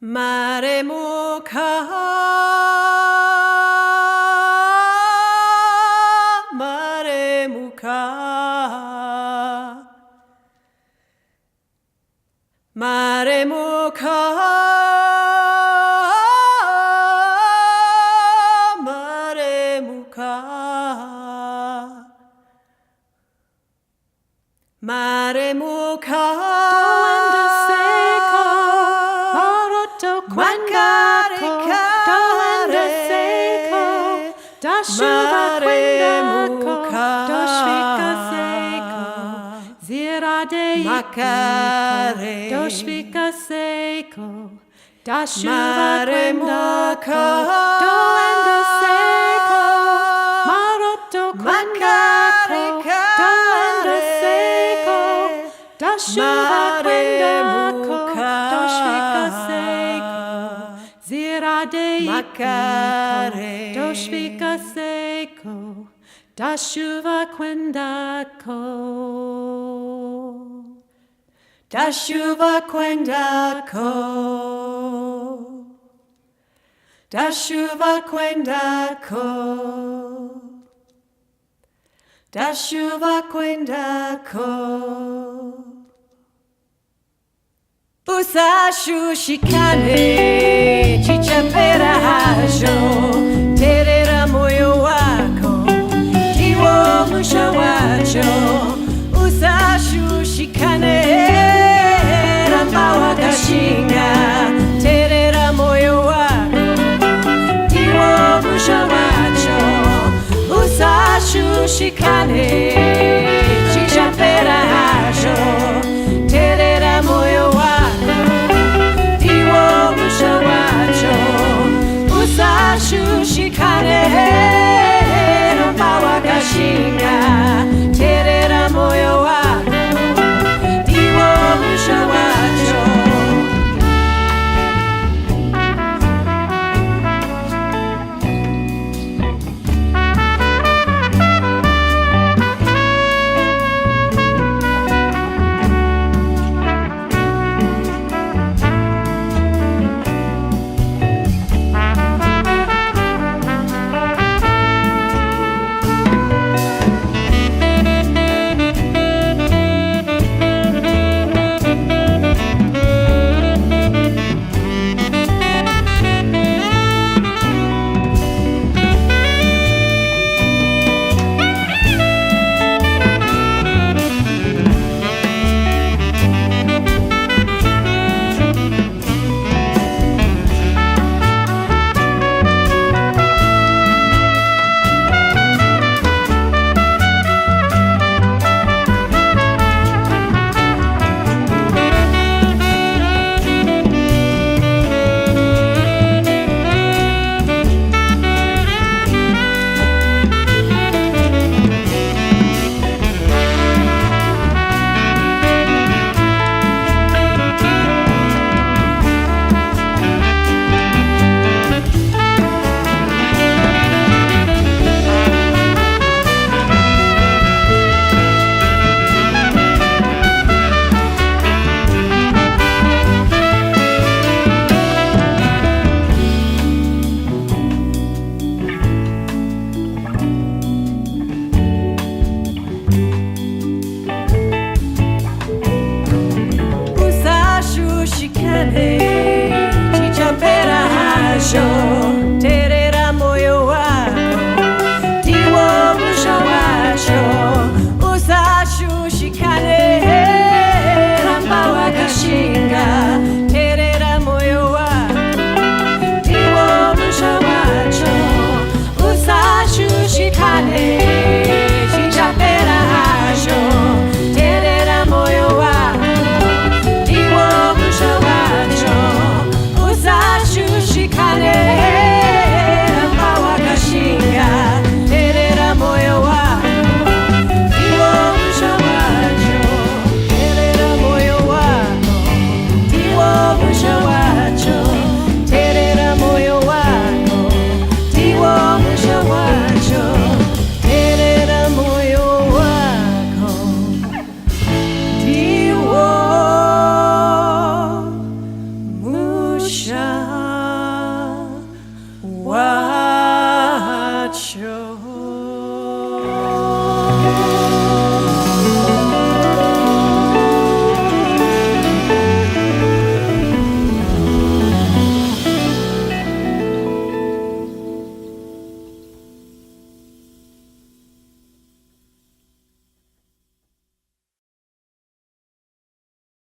Maremuka, Maremuka, Maremuka, Maremuka, Maremuka. Dashuva kwendako, doshvika seko, ziradeiko, doshvika seko, dashuva kwendako, doenda seko, maroto kwendako, doenda seko, dashuva kwendako, doshvika seko, ziradeiko, doshvika seko, dashuva kwendako, dashuva kwendako, dashuva kwendako, dashuva kwendako. Usashushikane, chichapera hajo, terera moyo wako, ndiwo mwisho wacho. Usashushikane, ramba wakashinga, terera moyo wako, ndiwo mwisho wacho. Usashushikane, chichapera hajo, terera moyo wako. Usashushikane, ramba wakashinga, terera moyo wako, ndiwo shine.